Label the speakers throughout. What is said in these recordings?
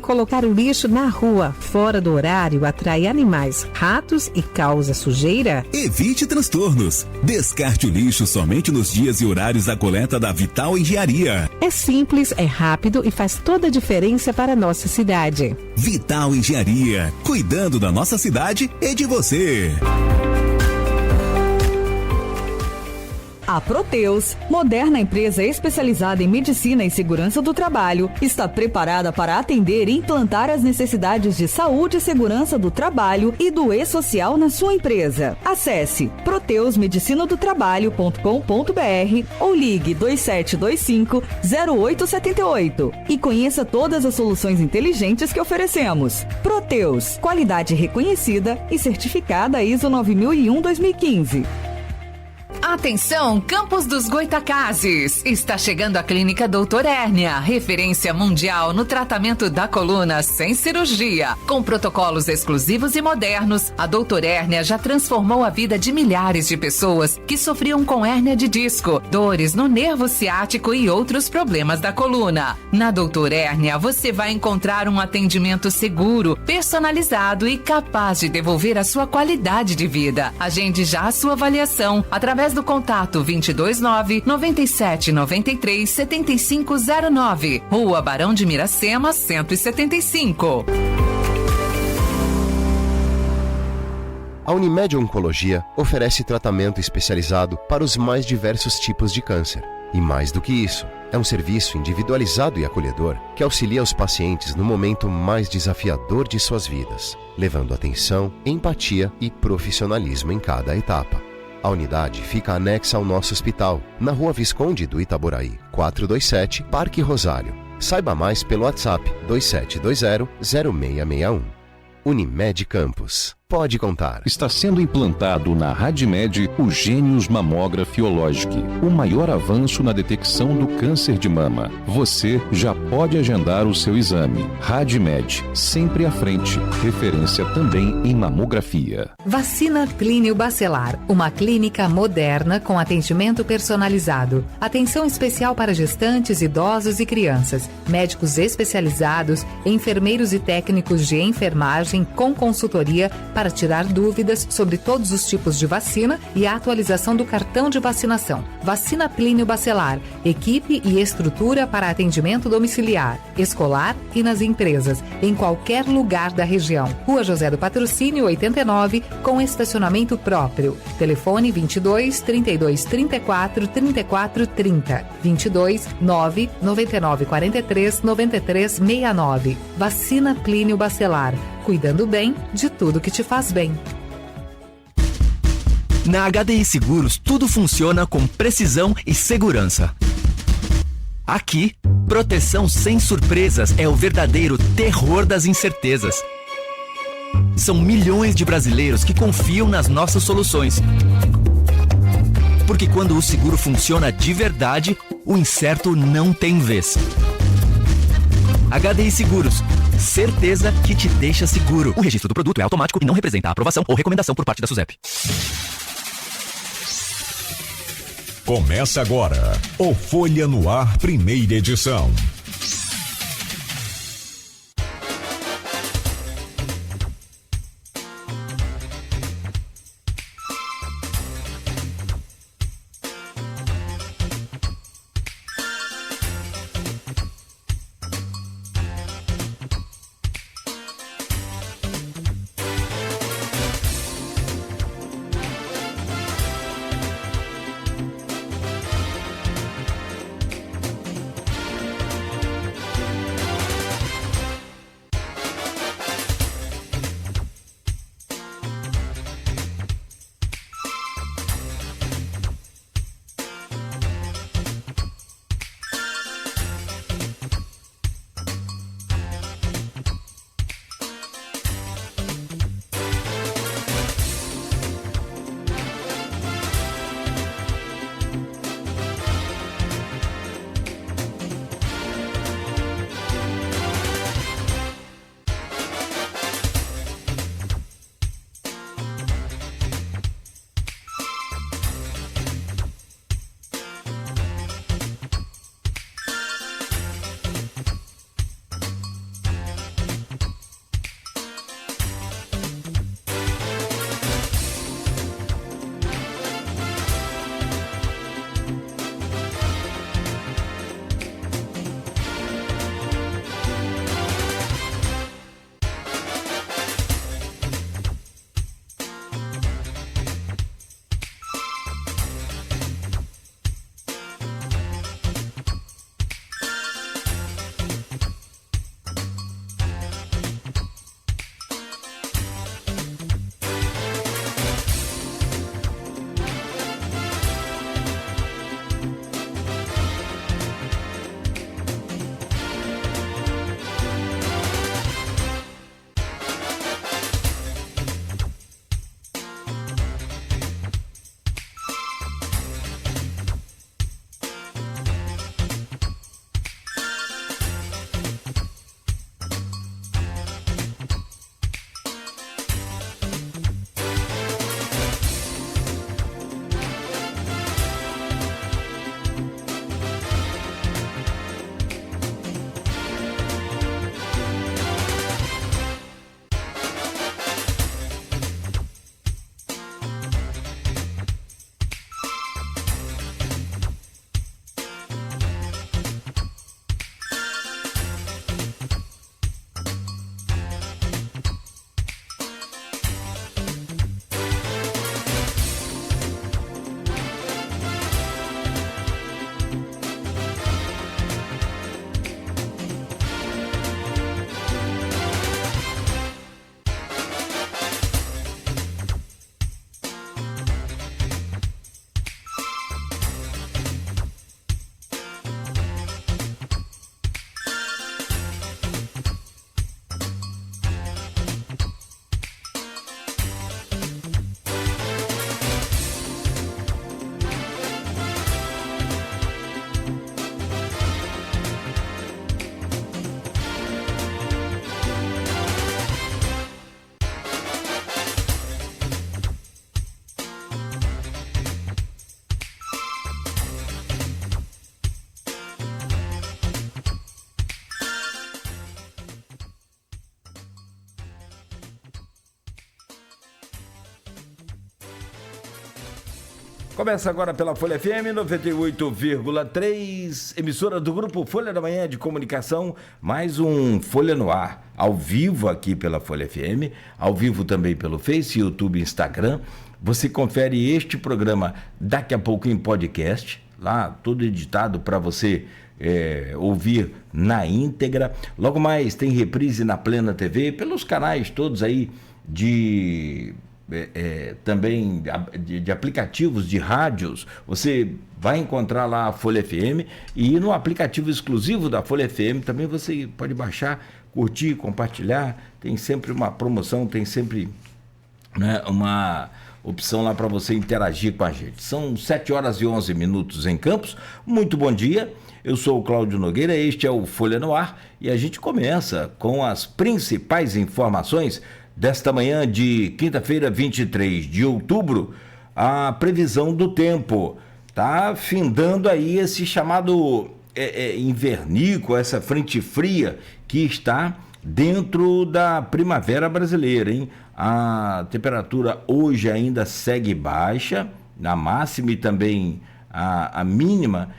Speaker 1: Colocar o lixo na rua, fora do horário, atrai animais, ratos e causa sujeira?
Speaker 2: Evite transtornos. Descarte o lixo somente nos dias e horários da coleta da Vital Engenharia.
Speaker 1: É simples, é rápido e faz toda a diferença para a nossa cidade.
Speaker 2: Vital Engenharia, cuidando da nossa cidade e de você.
Speaker 3: A Proteus, moderna empresa especializada em medicina e segurança do trabalho, está preparada para atender e implantar as necessidades de saúde e segurança do trabalho e do e-social na sua empresa. Acesse proteusmedicinadotrabalho.com.br ou ligue 2725-0878 e conheça todas as soluções inteligentes que oferecemos. Proteus, qualidade reconhecida e certificada ISO 9001-2015.
Speaker 4: Atenção, Campos dos Goytacazes! Está chegando a Clínica Doutor Hérnia, referência mundial no tratamento da coluna sem cirurgia. Com protocolos exclusivos e modernos, a Doutor Hérnia já transformou a vida de milhares de pessoas que sofriam com hérnia de disco, dores no nervo ciático e outros problemas da coluna. Na Doutor Hérnia, você vai encontrar um atendimento seguro, personalizado e capaz de devolver a sua qualidade de vida. Agende já a sua avaliação através do contato 229-9793-7509, Rua Barão de Miracema, 175.
Speaker 5: A Unimed Oncologia oferece tratamento especializado para os mais diversos tipos de câncer. E mais do que isso, é um serviço individualizado e acolhedor que auxilia os pacientes no momento mais desafiador de suas vidas, levando atenção, empatia e profissionalismo em cada etapa. A unidade fica anexa ao nosso hospital, na Rua Visconde do Itaboraí, 427, Parque Rosário. Saiba mais pelo WhatsApp 2720-0661. Unimed Campos. Pode contar.
Speaker 6: Está sendo implantado na Radmed o Gênios Mamographiologic, o maior avanço na detecção do câncer de mama. Você já pode agendar o seu exame. Radmed, sempre à frente. Referência também em mamografia.
Speaker 7: Vacina Clínio Bacelar, uma clínica moderna com atendimento personalizado. Atenção especial para gestantes, idosos e crianças. Médicos especializados, enfermeiros e técnicos de enfermagem com consultoria para tirar dúvidas sobre todos os tipos de vacina e a atualização do cartão de vacinação. Vacina Plínio Bacelar, equipe e estrutura para atendimento domiciliar, escolar e nas empresas, em qualquer lugar da região. Rua José do Patrocínio 89, com estacionamento próprio. Telefone 22 32 34 34 30, 22 9 99 43 93 69. Vacina Plínio Bacelar, cuidando bem de tudo que te faz bem.
Speaker 8: Na HDI Seguros, tudo funciona com precisão e segurança. Aqui, proteção sem surpresas é o verdadeiro terror das incertezas. São milhões de brasileiros que confiam nas nossas soluções. Porque quando o seguro funciona de verdade, o incerto não tem vez. HDI Seguros. Certeza que te deixa seguro. O registro do produto é automático e não representa a aprovação ou recomendação por parte da SUSEP.
Speaker 9: Começa agora o Folha no Ar, primeira edição.
Speaker 10: Começa agora pela Folha FM 98,3, emissora do Grupo Folha da Manhã de Comunicação, mais um Folha no Ar, ao vivo aqui pela Folha FM, ao vivo também pelo Face, YouTube e Instagram. Você confere este programa daqui a pouco em podcast, lá todo editado para você ouvir na íntegra. Logo mais tem reprise na Plena TV, pelos canais todos aí também de aplicativos de rádios. Você vai encontrar lá a Folha FM, e no aplicativo exclusivo da Folha FM também você pode baixar, curtir, compartilhar. Tem sempre uma promoção, tem sempre, né, uma opção lá para você interagir com a gente. São 7h11 em Campos. Muito bom dia, eu sou o Cláudio Nogueira, este é o Folha no Ar e a gente começa com as principais informações desta manhã de quinta-feira, 23 de outubro. A previsão do tempo está findando aí esse chamado invernico, essa frente fria que está dentro da primavera brasileira, hein? A temperatura hoje ainda segue baixa, na máxima e também a mínima,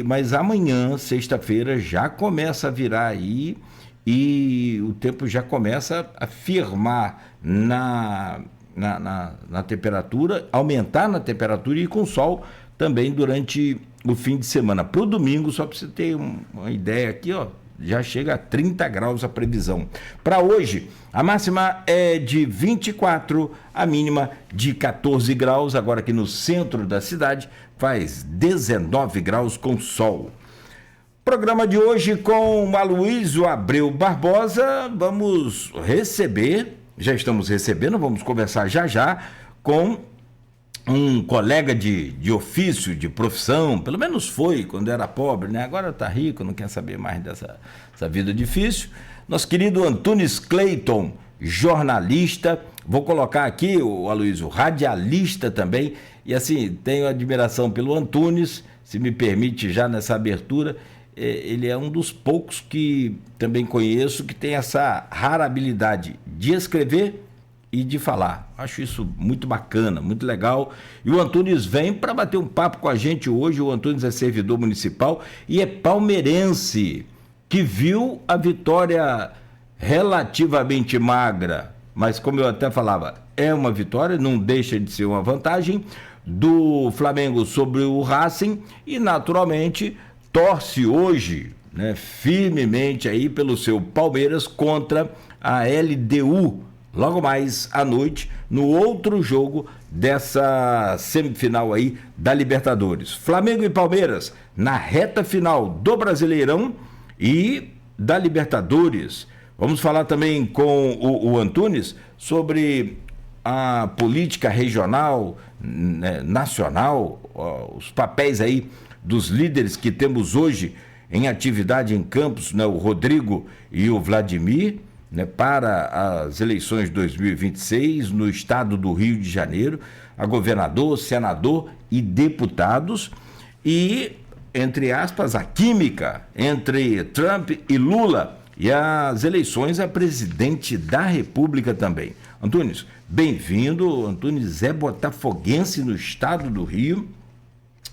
Speaker 10: mas amanhã, sexta-feira, já começa a virar aí e o tempo já começa a firmar na temperatura, aumentar na temperatura e com sol também durante o fim de semana. Para o domingo, só para você ter uma ideia aqui, ó, já chega a 30 graus a previsão. Para hoje, a máxima é de 24, a mínima de 14 graus. Agora aqui no centro da cidade faz 19 graus com sol. Programa de hoje com Aloysio Abreu Barbosa. Vamos receber, já estamos recebendo, vamos conversar já com um colega de ofício, de profissão, pelo menos foi quando era pobre, né? Agora está rico, não quer saber mais dessa vida difícil. Nosso querido Antunes Cleiton, jornalista, vou colocar aqui o Aloysio, radialista também, e assim, tenho admiração pelo Antunes, se me permite já nessa abertura. Ele é um dos poucos que também conheço que tem essa rara habilidade de escrever e de falar. Acho isso muito bacana, muito legal. E o Antunes vem para bater um papo com a gente hoje. O Antunes é servidor municipal e é palmeirense, que viu a vitória relativamente magra, mas como eu até falava, é uma vitória, não deixa de ser uma vantagem do Flamengo sobre o Racing e naturalmente torce hoje, né, firmemente aí pelo seu Palmeiras contra a LDU, logo mais à noite, no outro jogo dessa semifinal aí da Libertadores. Flamengo e Palmeiras na reta final do Brasileirão e da Libertadores. Vamos falar também com o Antunes sobre a política regional, né, nacional, os papéis aí dos líderes que temos hoje em atividade em Campos, né, o Rodrigo e o Vladimir, né, para as eleições de 2026 no estado do Rio de Janeiro, a governador, senador e deputados, e, entre aspas, a química entre Trump e Lula e as eleições a presidente da República também. Antunes, bem-vindo. Antunes é botafoguense no estado do Rio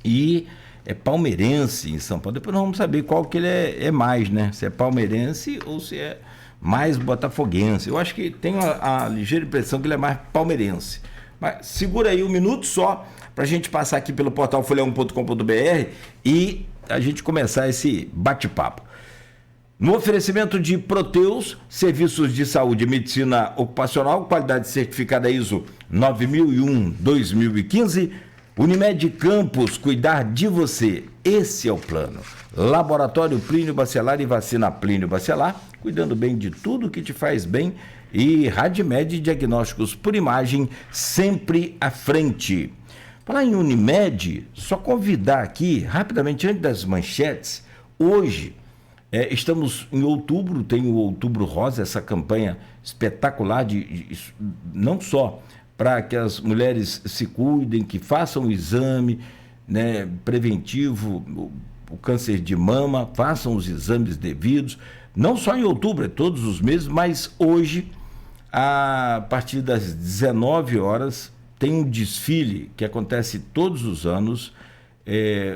Speaker 10: e é palmeirense em São Paulo. Depois nós vamos saber qual que ele é mais, né? Se é palmeirense ou se é mais botafoguense. Eu acho que tenho a ligeira impressão que ele é mais palmeirense. Mas segura aí um minuto só para a gente passar aqui pelo portal folha1.com.br e a gente começar esse bate-papo. No oferecimento de Proteus, serviços de saúde e medicina ocupacional, qualidade certificada ISO 9001-2015, Unimed Campos, cuidar de você, esse é o plano. Laboratório Plínio Bacelar e vacina Plínio Bacelar, cuidando bem de tudo que te faz bem, e Radimed Diagnósticos por Imagem, sempre à frente. Falar em Unimed, só convidar aqui, rapidamente, antes das manchetes, hoje, estamos em outubro, tem o Outubro Rosa, essa campanha espetacular não só para que as mulheres se cuidem, que façam o exame, né, preventivo, o câncer de mama, façam os exames devidos, não só em outubro, é todos os meses, mas hoje, a partir das 19 horas, tem um desfile que acontece todos os anos,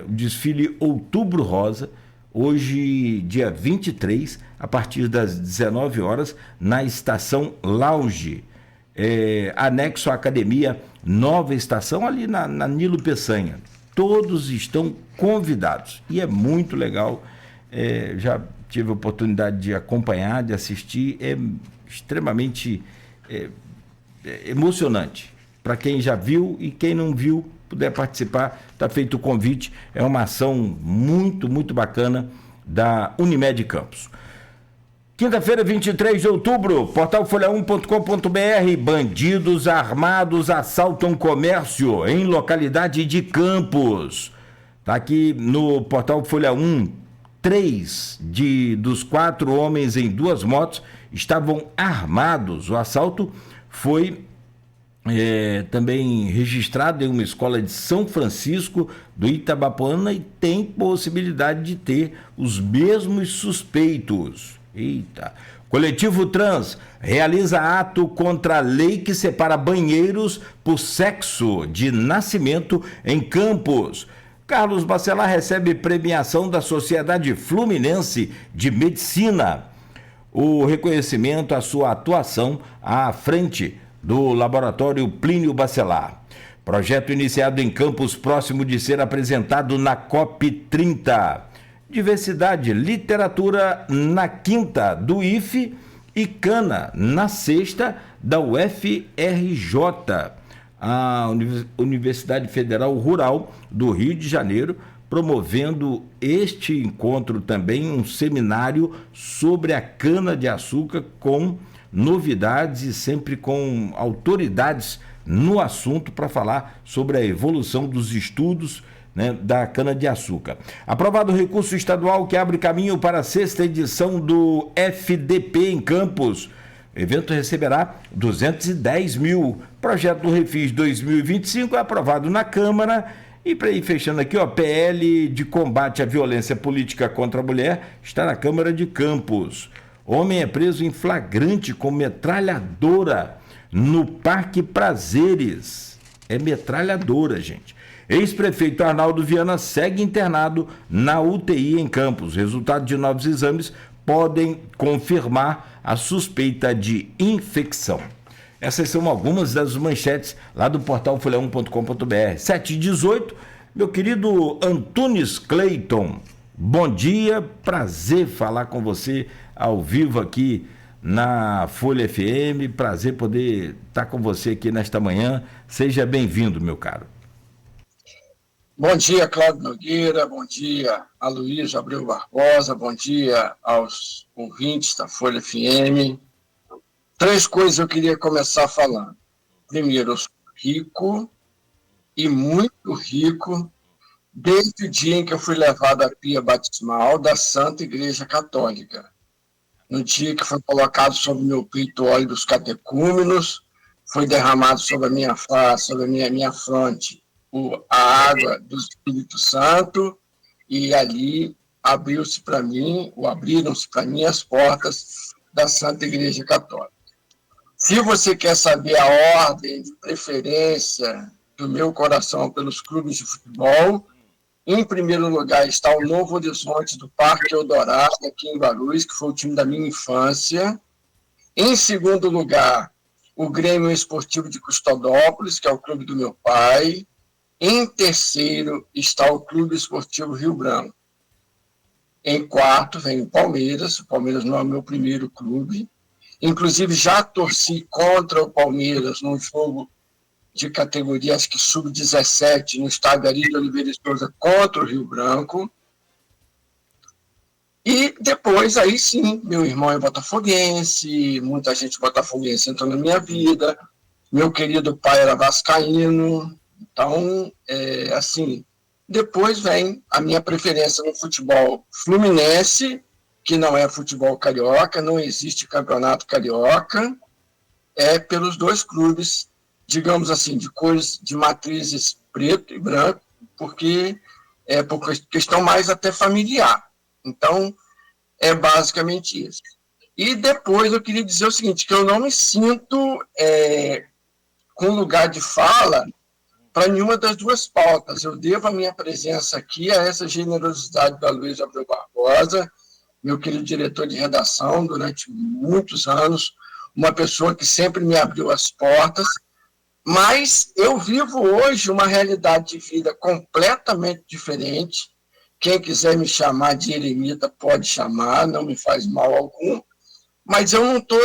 Speaker 10: o desfile Outubro Rosa, hoje, dia 23, a partir das 19 horas, na Estação Lounge, anexo à Academia Nova Estação, ali na Nilo Peçanha. Todos estão convidados e é muito legal. Já tive a oportunidade de acompanhar, de assistir, é extremamente emocionante. Para quem já viu e quem não viu, puder participar, está feito o convite. É uma ação muito, muito bacana da Unimed Campos. Quinta-feira, 23 de outubro, portal folha1.com.br, bandidos armados assaltam comércio em localidade de Campos. Está aqui no portal Folha 1, 3 dos 4 homens em 2 motos estavam armados. O assalto foi também registrado em uma escola de São Francisco do Itabapoana e tem possibilidade de ter os mesmos suspeitos. Eita! Coletivo Trans realiza ato contra a lei que separa banheiros por sexo de nascimento em Campos. Carlos Bacelar recebe premiação da Sociedade Fluminense de Medicina. O reconhecimento à sua atuação à frente do Laboratório Plínio Bacelar. Projeto iniciado em Campos, próximo de ser apresentado na COP30. Diversidade, literatura na 5ª do IFE e Cana na 6ª da UFRJ. A Universidade Federal Rural do Rio de Janeiro, promovendo este encontro também, um seminário sobre a cana-de-açúcar com novidades e sempre com autoridades no assunto para falar sobre a evolução dos estudos, né, da cana-de-açúcar. Aprovado o recurso estadual que abre caminho para a 6ª edição do FDP em Campos. O evento receberá 210 mil. Projeto do Refis 2025 é aprovado na Câmara. E para ir fechando aqui, PL de combate à violência política contra a mulher está na Câmara de Campos. Homem é preso em flagrante com metralhadora no Parque Prazeres. É metralhadora, gente. Ex-prefeito Arnaldo Viana segue internado na UTI em Campos. Resultado de novos exames podem confirmar a suspeita de infecção. Essas são algumas das manchetes lá do portal folha1.com.br. 7h18, meu querido Antunes Cleiton, bom dia, prazer falar com você ao vivo aqui na Folha FM, prazer poder estar com você aqui nesta manhã. Seja bem-vindo, meu caro.
Speaker 11: Bom dia, Cláudio Nogueira, bom dia, Aloysio Abreu Barbosa, bom dia aos ouvintes da Folha FM. 3 coisas eu queria começar falando. Primeiro, eu sou rico, e muito rico, desde o dia em que eu fui levado à pia batismal da Santa Igreja Católica. No dia que foi colocado sobre meu peito o óleo dos catecúmenos, foi derramado sobre a minha face, sobre a minha fronte, a água do Espírito Santo, e ali abriram-se para mim as portas da Santa Igreja Católica. Se você quer saber a ordem de preferência do meu coração pelos clubes de futebol, em primeiro lugar está o Novo Horizonte do Parque Eldorado, aqui em Guarulhos, que foi o time da minha infância. Em segundo lugar, o Grêmio Esportivo de Custodópolis, que é o clube do meu pai. Em terceiro está o Clube Esportivo Rio Branco. Em quarto vem o Palmeiras. O Palmeiras não é o meu primeiro clube. Inclusive, já torci contra o Palmeiras num jogo de categoria, acho que sub-17, no estádio Ari de Oliveira e Souza, contra o Rio Branco. E depois, aí sim, meu irmão é botafoguense, muita gente botafoguense entrou na minha vida, meu querido pai era vascaíno. Então, assim, depois vem a minha preferência no futebol fluminense, que não é futebol carioca, não existe campeonato carioca, pelos 2 clubes, digamos assim, de cores, de matrizes preto e branco, porque é por questão mais até familiar. Então, é basicamente isso. E depois eu queria dizer o seguinte, que eu não me sinto com lugar de fala para nenhuma das duas pautas. Eu devo a minha presença aqui a essa generosidade do Aloysio Abreu Barbosa, meu querido diretor de redação durante muitos anos, uma pessoa que sempre me abriu as portas, mas eu vivo hoje uma realidade de vida completamente diferente. Quem quiser me chamar de eremita pode chamar, não me faz mal algum, mas eu não estou,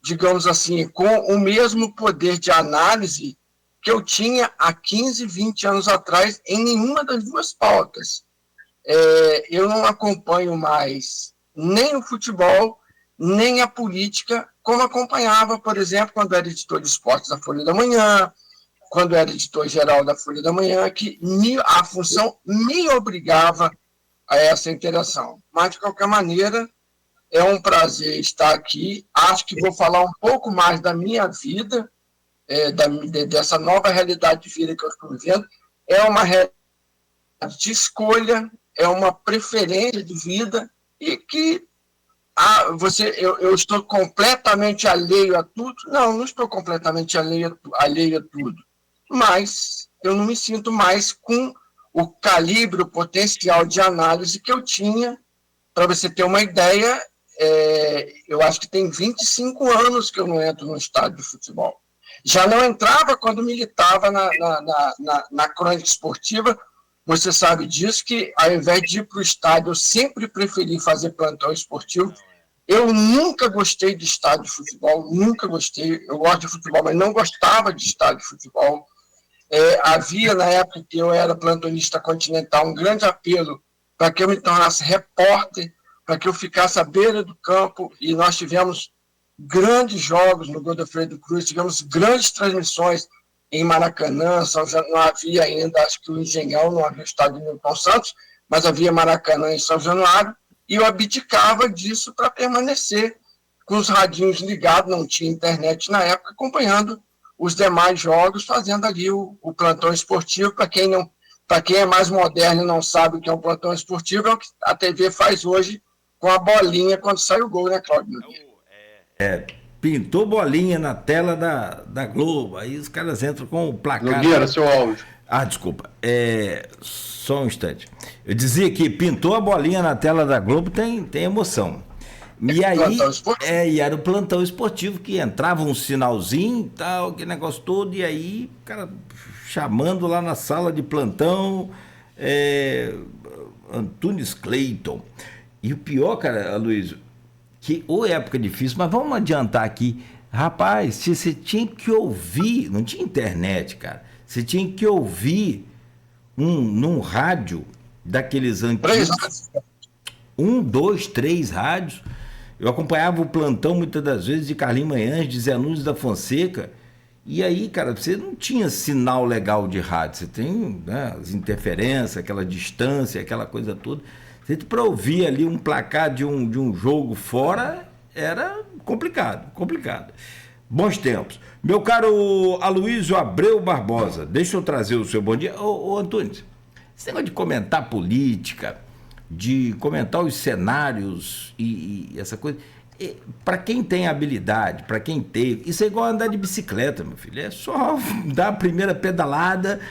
Speaker 11: digamos assim, com o mesmo poder de análise que eu tinha há 15, 20 anos atrás em nenhuma das duas pautas. Eu não acompanho mais nem o futebol, nem a política, como acompanhava, por exemplo, quando era editor de esportes da Folha da Manhã, quando era editor-geral da Folha da Manhã, que a função me obrigava a essa interação. Mas, de qualquer maneira, é um prazer estar aqui. Acho que vou falar um pouco mais da minha vida, dessa nova realidade de vida que eu estou vivendo. É uma realidade de escolha, é uma preferência de vida, e que eu estou completamente alheio a tudo. Não estou completamente alheio a tudo, mas eu não me sinto mais com o calibre, o potencial de análise que eu tinha. Para você ter uma ideia, eu acho que tem 25 anos que eu não entro no estádio de futebol. Já não entrava quando militava na crônica esportiva. Você sabe disso, que ao invés de ir para o estádio, eu sempre preferi fazer plantão esportivo. Eu nunca gostei de estádio de futebol, nunca gostei. Eu gosto de futebol, mas não gostava de estádio de futebol. Havia, na época que eu era plantonista continental, um grande apelo para que eu me tornasse repórter, para que eu ficasse à beira do campo, e nós tivemos grandes jogos no Godofredo Cruz, tivemos grandes transmissões em Maracanã. Não havia ainda, acho que o Engenhão, não havia o estádio de Newton Santos, mas havia Maracanã em São Januário, e eu abdicava disso para permanecer com os radinhos ligados, não tinha internet na época, acompanhando os demais jogos, fazendo ali o plantão esportivo. Para quem é mais moderno e não sabe o que é um plantão esportivo, é o que a TV faz hoje com a bolinha quando sai o gol, né, Cláudio?
Speaker 10: Pintou bolinha na tela da Globo, aí os caras entram com o placar.
Speaker 12: Nogueira, seu áudio.
Speaker 10: Desculpa. Só um instante. Eu dizia que pintou a bolinha na tela da Globo, tem emoção. E aí, e era o plantão esportivo, que entrava um sinalzinho e tal, que negócio todo, e aí, cara, chamando lá na sala de plantão, Antunes Clayton. E o pior, cara, Aloysio, que ou época difícil, mas vamos adiantar aqui, rapaz, você tinha que ouvir, não tinha internet, cara, você tinha que ouvir num rádio daqueles antigos, 1, 2, 3 rádios. Eu acompanhava o plantão muitas das vezes de Carlinhos Manhães, de Zé Nunes da Fonseca, e aí, cara, você não tinha sinal legal de rádio, você tem, né, as interferências, aquela distância, aquela coisa toda. Para ouvir ali um placar de um jogo fora, era complicado. Bons tempos. Meu caro Aloysio Abreu Barbosa, deixa eu trazer o seu bom dia. Ô Antunes, esse negócio de comentar política, de comentar os cenários e essa coisa, para quem tem habilidade, para quem teve, isso é igual andar de bicicleta, meu filho. É só dar a primeira pedalada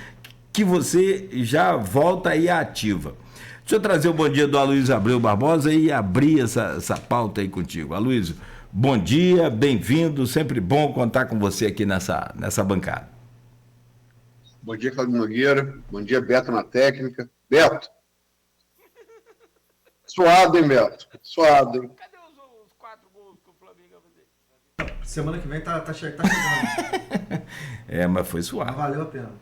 Speaker 10: que você já volta aí ativa. Deixa eu trazer o bom dia do Aloysio Abreu Barbosa e abrir essa pauta aí contigo. Aloysio, bom dia, bem-vindo, sempre bom contar com você aqui nessa bancada.
Speaker 12: Bom dia, Cláudio Nogueira, bom dia, Beto na técnica. Beto, suado, hein, Beto? Suado, hein?
Speaker 10: Cadê os 4 gols que o Flamengo vai fazer?
Speaker 13: Semana que vem tá chegando.
Speaker 10: Mas foi suado.
Speaker 13: Valeu a pena.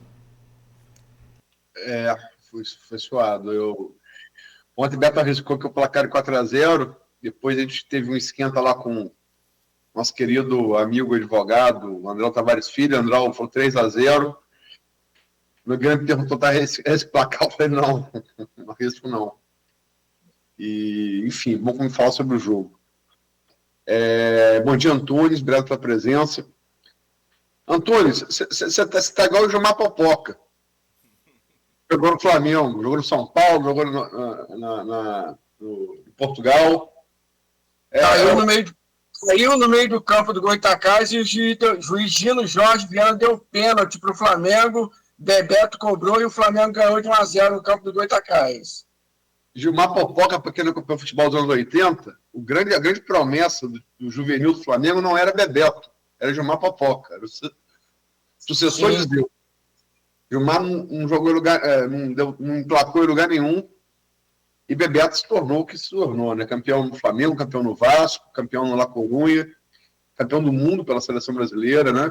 Speaker 12: Foi suado. Ontem o Beto arriscou que o placar 4-0, depois a gente teve um esquenta lá com nosso querido amigo advogado, André Tavares Filho. André falou 3-0. O Guilherme me perguntou, esse placar? Eu falei, não arrisco não. E, enfim, vamos falar sobre o jogo. Bom dia, Antunes, obrigado pela presença. Antunes, você está igual o Gilmar Popoca. Jogou no Flamengo, jogou no São Paulo, jogou no Portugal.
Speaker 11: Caiu no meio saiu no meio do campo do Goitacás e o juiz Gino Jorge Viana deu pênalti para o Flamengo, Bebeto cobrou e o Flamengo ganhou de 1-0 no campo do Goitacás.
Speaker 12: Gilmar Popoca, para quem não acompanhou o futebol dos anos 80, a grande promessa do juvenil do Flamengo não era Bebeto, era Gilmar Popoca, era o sucessor de Deus. Gilmar não jogou em lugar, não emplacou em lugar nenhum, e Bebeto se tornou o que se tornou, né? Campeão no Flamengo, campeão no Vasco, campeão no La Corunha, campeão do mundo pela seleção brasileira, né?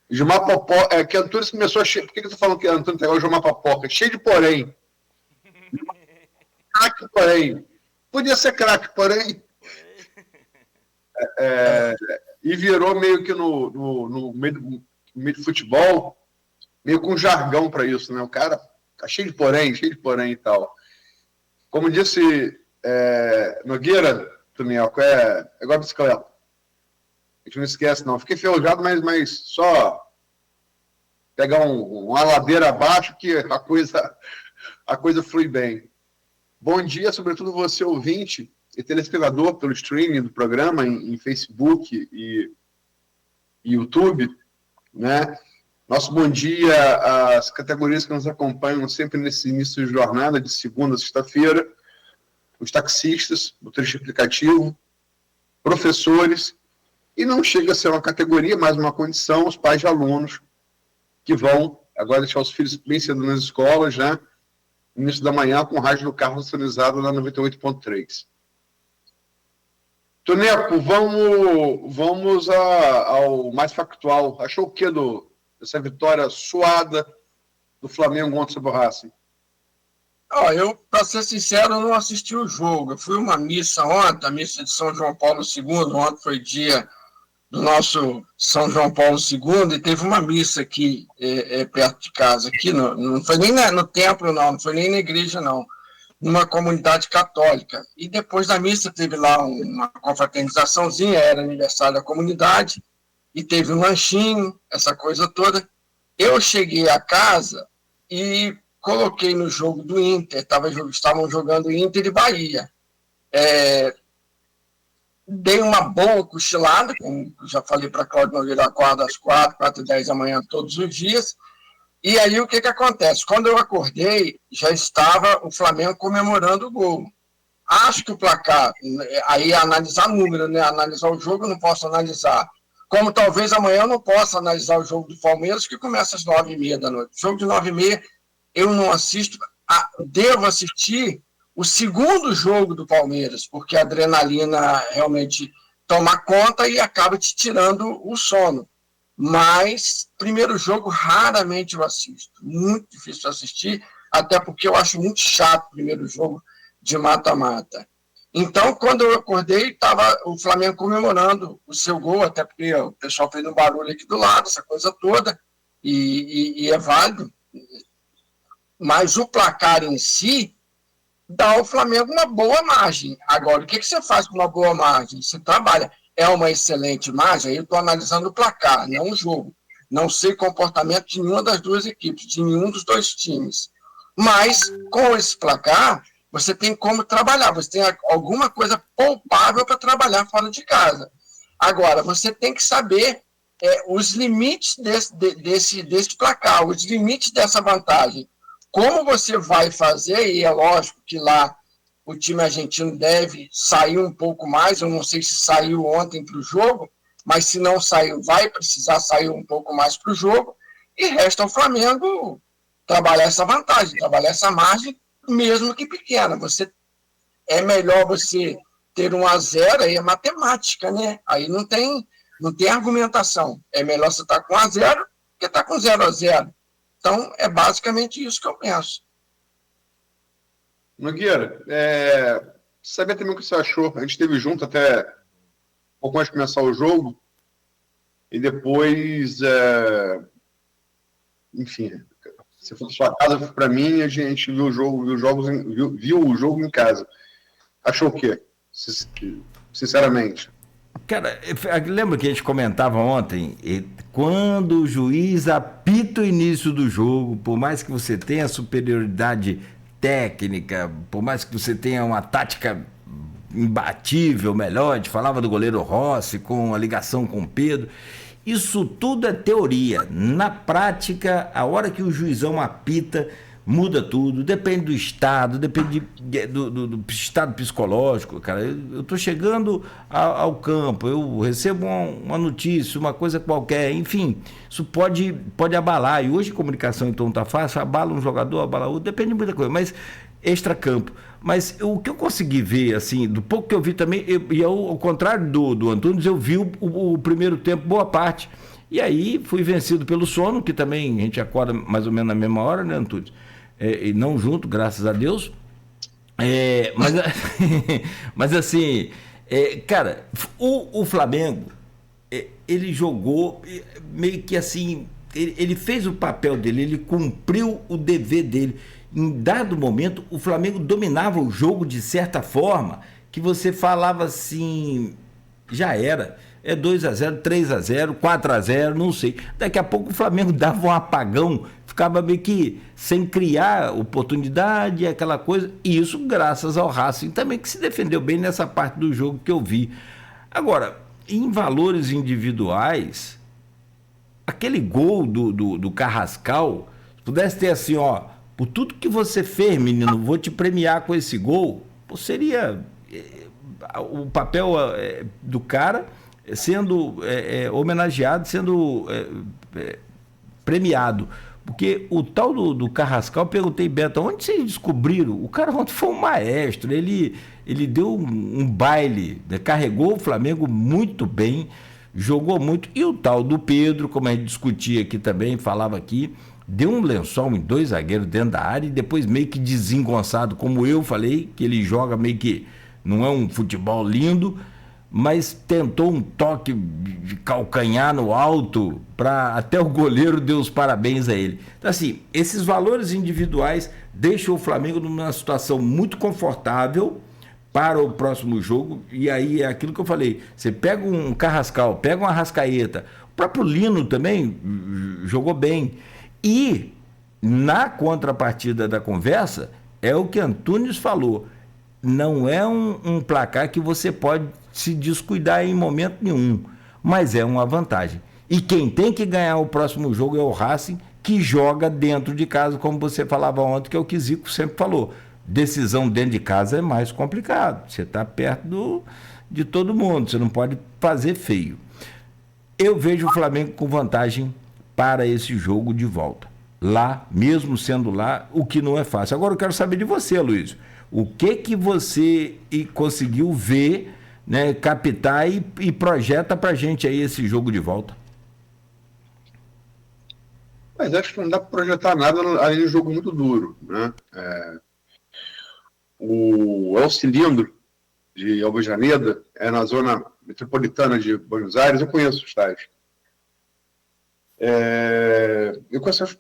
Speaker 12: Gilmar Popoca, que Antunes começou a... Por que eu tô falando que Antunes pegou o Gilmar Popoca? Cheio de porém. Craque, porém. Podia ser craque, porém. E virou meio que no meio do futebol, meio com jargão para isso, né? O cara tá cheio de porém e tal. Como disse Nogueira, Tunielco, é igual a bicicleta. A gente não esquece, não. Fiquei enferrujado, mas só pegar uma ladeira abaixo que a coisa flui bem. Bom dia, sobretudo você, ouvinte e telespectador, pelo streaming do programa em Facebook e YouTube, né? Nosso bom dia às categorias que nos acompanham sempre nesse início de jornada, de segunda a sexta-feira, os taxistas, motorista aplicativo, professores, e não chega a ser uma categoria, mas uma condição, os pais de alunos que vão agora deixar os filhos bem cedo nas escolas, né? No início da manhã, com o rádio do carro sintonizado na 98.3. Toneco, vamos ao mais factual. Achou o que dessa vitória suada do Flamengo ontem sobre o Racing?
Speaker 11: Eu, para ser sincero, não assisti o jogo. Eu fui a uma missa ontem, a missa de São João Paulo II. Ontem foi dia do nosso São João Paulo II, e teve uma missa aqui perto de casa. Aqui não foi nem no templo, não foi nem na igreja, não. Numa comunidade católica. E depois da missa teve lá uma confraternizaçãozinha, era aniversário da comunidade, e teve um lanchinho, essa coisa toda. Eu cheguei a casa e coloquei no jogo do Inter, estavam jogando Inter e Bahia. Dei uma boa cochilada, como já falei para Cláudio Nogueira, acordo às 4h10 da manhã todos os dias. E aí o que acontece? Quando eu acordei, já estava o Flamengo comemorando o gol. Acho que o placar, aí analisar número, né? Analisar o jogo eu não posso analisar. Como talvez amanhã eu não possa analisar o jogo do Palmeiras, que começa às 9h30 da noite. O jogo de 9h30 eu não assisto, devo assistir o segundo jogo do Palmeiras, porque a adrenalina realmente toma conta e acaba te tirando o sono. Mas, primeiro jogo, raramente eu assisto. Muito difícil assistir, até porque eu acho muito chato o primeiro jogo de mata-mata. Então, quando eu acordei, estava o Flamengo comemorando o seu gol, até porque o pessoal fez um barulho aqui do lado, essa coisa toda, e é válido. Mas o placar em si dá ao Flamengo uma boa margem. Agora, o que você faz com uma boa margem? Você trabalha. É uma excelente margem, aí eu estou analisando o placar, não o jogo. Não sei o comportamento de nenhuma das duas equipes, de nenhum dos dois times. Mas, com esse placar, você tem como trabalhar, você tem alguma coisa poupável para trabalhar fora de casa. Agora, você tem que saber os limites desse placar, os limites dessa vantagem. Como você vai fazer, e é lógico que lá o time argentino deve sair um pouco mais, eu não sei se saiu ontem para o jogo, mas se não saiu, vai precisar sair um pouco mais para o jogo, e resta ao Flamengo trabalhar essa vantagem, trabalhar essa margem, mesmo que pequena. É melhor você ter 1-0, aí é matemática, né? Aí não tem argumentação. É melhor você estar com 1-0 que estar com 0-0. Então, é basicamente isso que eu penso.
Speaker 12: Nogueira, saber também o que você achou. A gente esteve junto até um pouco mais de começar o jogo, e depois, enfim, você foi para sua casa, foi para mim, a gente viu o jogo em casa. Achou o quê? Sinceramente.
Speaker 10: Cara, lembra que a gente comentava ontem, quando o juiz apita o início do jogo, por mais que você tenha superioridade técnica, por mais que você tenha uma tática imbatível, melhor, a gente falava do goleiro Rossi com a ligação com o Pedro. Isso tudo é teoria. Na prática, a hora que o juizão apita, muda tudo, depende do estado, depende do estado psicológico, cara. Eu tô chegando ao campo, eu recebo uma notícia, uma coisa qualquer, enfim, isso pode abalar. E hoje a comunicação então tá fácil, abala um jogador, abala outro, depende de muita coisa, mas extra-campo. Mas o que eu consegui ver, assim, do pouco que eu vi também, ao contrário do Antunes, eu vi o primeiro tempo, boa parte. E aí fui vencido pelo sono, que também a gente acorda mais ou menos na mesma hora, né, Antunes? E não junto, graças a Deus. Mas assim, cara, o Flamengo, ele jogou meio que assim, ele fez o papel dele, ele cumpriu o dever dele. Em dado momento, o Flamengo dominava o jogo de certa forma que você falava assim, já era. É 2-0, 3-0, 4-0, não sei. Daqui a pouco o Flamengo dava um apagão, ficava meio que sem criar oportunidade, aquela coisa. E isso graças ao Racing também, que se defendeu bem nessa parte do jogo que eu vi. Agora, em valores individuais, aquele gol do Carrascal, se pudesse ter assim, ó, por tudo que você fez, menino, vou te premiar com esse gol, pô, seria o papel do cara sendo homenageado, sendo premiado. Porque o tal do Carrascal, perguntei, Beto, onde vocês descobriram? O cara ontem foi um maestro, ele deu um baile, né? Carregou o Flamengo muito bem, jogou muito. E o tal do Pedro, como a gente discutia aqui também, falava aqui, deu um lençol em 2 zagueiros dentro da área e depois meio que desengonçado, como eu falei, que ele joga meio que, não é um futebol lindo, mas tentou um toque de calcanhar no alto, para até o goleiro deu os parabéns a ele. Então, assim, esses valores individuais deixam o Flamengo numa situação muito confortável para o próximo jogo, e aí é aquilo que eu falei, você pega um Carrascal, pega uma Arrascaeta, o próprio Lino também jogou bem, e na contrapartida da conversa, é o que Antunes falou, não é um placar que você pode se descuidar em momento nenhum, mas é uma vantagem. E quem tem que ganhar o próximo jogo é o Racing, que joga dentro de casa, como você falava ontem, que é o que Zico sempre falou. Decisão dentro de casa é mais complicado, você está perto de todo mundo, você não pode fazer feio. Eu vejo o Flamengo com vantagem para esse jogo de volta. Lá, mesmo sendo lá, o que não é fácil. Agora eu quero saber de você, Luiz. O que você conseguiu ver, né, captar e projeta pra gente aí esse jogo de volta?
Speaker 12: Mas acho que não dá para projetar nada além de um jogo muito duro, né? O El Cilindro de Alvejaneda é na zona metropolitana de Buenos Aires, eu conheço o estádio. Eu conheço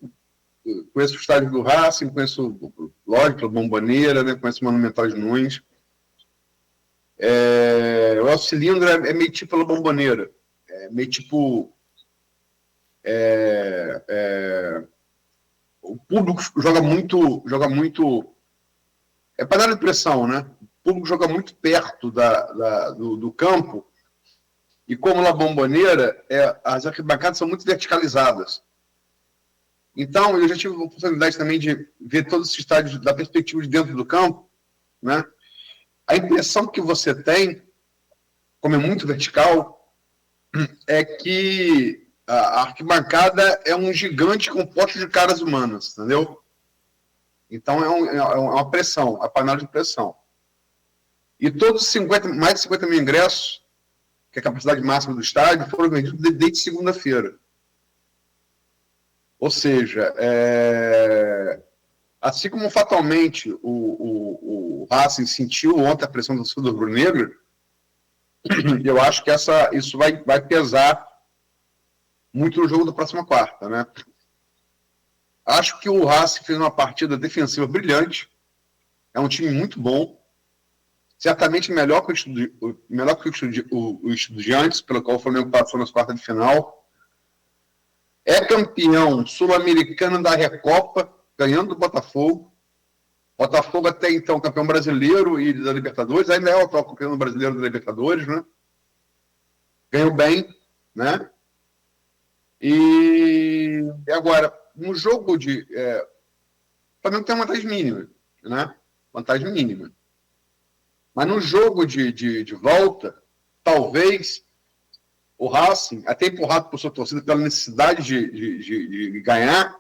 Speaker 12: o estádio do Racing, conheço, lógico, a Bombonera, né? Conheço o Monumental de Nunes. O El Cilindro é meio tipo a Bombonera, meio tipo o público joga muito é panela de pressão, né? O público joga muito perto do campo, e como La Bombonera, as arquibancadas são muito verticalizadas. Então, eu já tive a oportunidade também de ver todos esses estádios da perspectiva de dentro do campo, né? A impressão que você tem, como é muito vertical, é que a arquibancada é um gigante composto de caras humanas, entendeu? Então é uma pressão, a panela de pressão. E todos mais de 50 mil ingressos, que é a capacidade máxima do estádio, foram vendidos desde segunda-feira. Ou seja, assim como fatalmente o Racing sentiu ontem a pressão do torcedor rubro-negro, eu acho que isso vai pesar muito no jogo da próxima quarta, né? Acho que o Racing fez uma partida defensiva brilhante, é um time muito bom, certamente melhor que o Estudiantes, pelo qual o Flamengo passou nas quartas de final. É campeão sul-americano da Recopa, ganhando do Botafogo. Botafogo até então campeão brasileiro e da Libertadores, ainda é o atual campeão brasileiro da Libertadores, né? Ganhou bem, né? E agora, no jogo de... o Flamengo tem uma vantagem mínima, né? Vantagem mínima. Mas no jogo de volta, talvez o Racing, até empurrado por sua torcida pela necessidade de ganhar,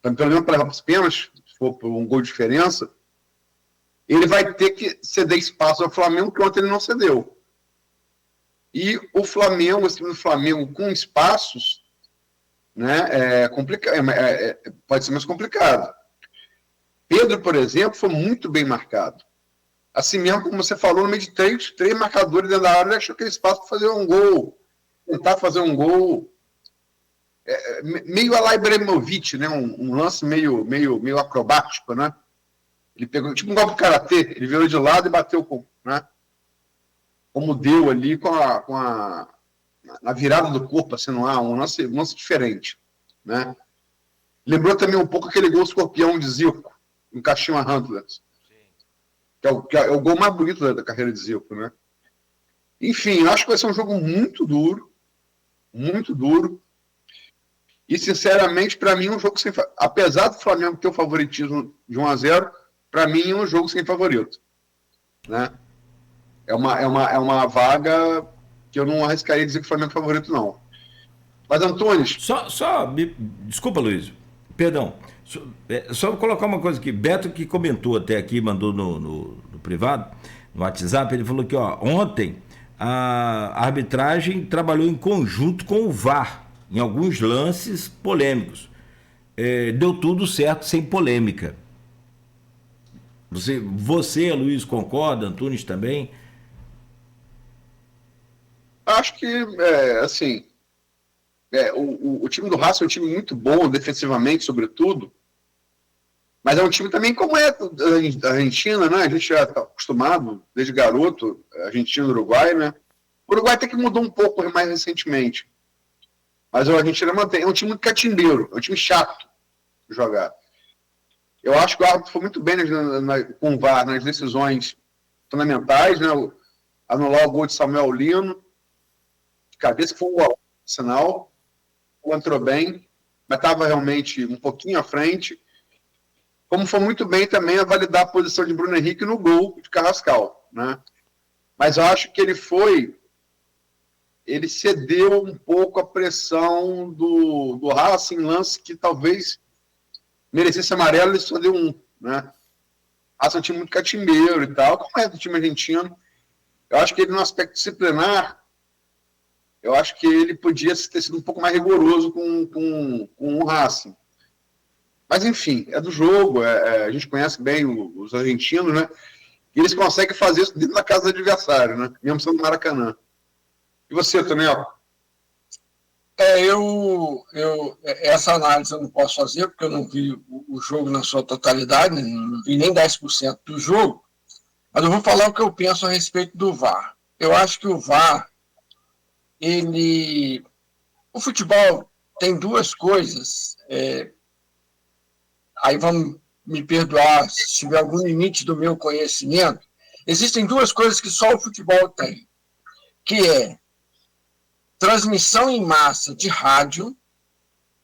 Speaker 12: pelo menos para levar para os pênaltis, se for por um gol de diferença, ele vai ter que ceder espaço ao Flamengo, que ontem ele não cedeu. E o Flamengo, esse time do Flamengo com espaços, né, pode ser mais complicado. Pedro, por exemplo, foi muito bem marcado. Assim mesmo, como você falou, no meio de três marcadores dentro da área, ele achou aquele espaço para fazer um gol, tentar fazer um gol. Meio a la Ibrahimovic, né? Um lance meio acrobático, né? Ele pegou tipo um golpe de karatê, ele virou de lado e bateu né? Como deu ali na virada do corpo, assim, no ar, um lance diferente, né? Lembrou também um pouco aquele gol escorpião de Zico, no Kashima Antlers, que é o gol mais bonito da carreira de Zico, né? Enfim, acho que vai ser um jogo muito duro, muito duro. E, sinceramente, para mim, um jogo sem... Apesar do Flamengo ter o favoritismo de 1-0, para mim, é um jogo sem favorito, né? É uma vaga que eu não arriscaria dizer que o Flamengo é favorito, não. Mas, Antunes...
Speaker 10: Desculpa, Luiz. Perdão. Só colocar uma coisa aqui. Beto, que comentou até aqui, mandou no privado, no WhatsApp, ele falou que ontem a arbitragem trabalhou em conjunto com o VAR, em alguns lances polêmicos. Deu tudo certo, sem polêmica. Você, Luiz, concorda? Antunes também?
Speaker 12: Acho que, o time do Racing é um time muito bom, defensivamente, sobretudo, mas é um time também como é da Argentina, né? A gente já está acostumado, desde garoto, Argentina e Uruguai, né? O Uruguai até que mudou um pouco mais recentemente. Mas a Argentina mantém. É um time muito catimbeiro, é um time chato de jogar. Eu acho que o árbitro foi muito bem com o VAR nas decisões fundamentais, né? Anular o gol de Samuel Lino, de cabeça, que foi um gol, sinal. O entrou bem, mas estava realmente um pouquinho à frente. Como foi muito bem também a validar a posição de Bruno Henrique no gol de Carrascal, né? Mas eu acho que ele cedeu um pouco a pressão do Racing, lance que talvez merecesse amarelo, ele só deu um, né? Racing é um time muito catimbeiro e tal, como é do time argentino. Eu acho que ele, no aspecto disciplinar, eu acho que ele podia ter sido um pouco mais rigoroso com o Racing. Mas, enfim, é do jogo, a gente conhece bem os argentinos, né? E eles conseguem fazer isso dentro da casa do adversário, né? Mesmo sendo no Maracanã. E você, Tonel?
Speaker 11: Essa análise eu não posso fazer, porque eu não vi o jogo na sua totalidade, não vi nem 10% do jogo, mas eu vou falar o que eu penso a respeito do VAR. Eu acho que o VAR, o futebol tem duas coisas, aí vamos me perdoar se tiver algum limite do meu conhecimento, existem duas coisas que só o futebol tem, que é transmissão em massa de rádio.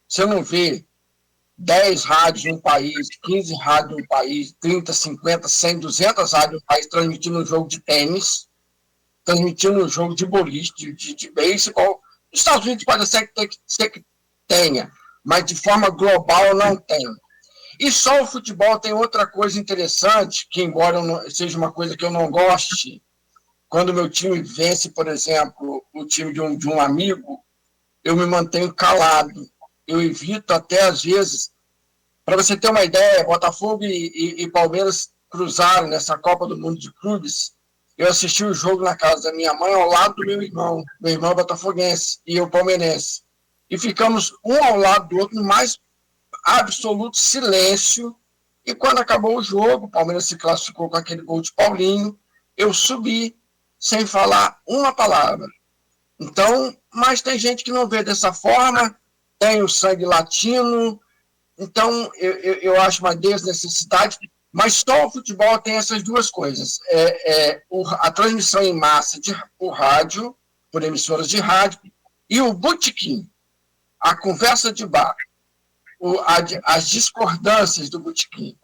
Speaker 11: Você não vê 10 rádios no país, 15 rádios no país, 30, 50, 100, 200 rádios no país transmitindo um jogo de tênis, transmitindo um jogo de boliche, de beisebol. Nos Estados Unidos pode ser que tenha, mas de forma global não tem. E só o futebol tem outra coisa interessante, que embora seja uma coisa que eu não goste, quando meu time vence, por exemplo, o time de um amigo, eu me mantenho calado. Eu evito até, às vezes, para você ter uma ideia, Botafogo e Palmeiras cruzaram nessa Copa do Mundo de Clubes. Eu assisti o jogo na casa da minha mãe, ao lado do meu irmão é botafoguense e eu palmeirense. E ficamos um ao lado do outro, no mais absoluto silêncio. E quando acabou o jogo, o Palmeiras se classificou com aquele gol de Paulinho, eu subi sem falar uma palavra. Então, mas tem gente que não vê dessa forma, tem o sangue latino, então eu acho uma desnecessidade, Mas só o futebol tem essas duas coisas. A transmissão em massa por rádio, por emissoras de rádio, e o botequim, a conversa de bar, as discordâncias do botequim.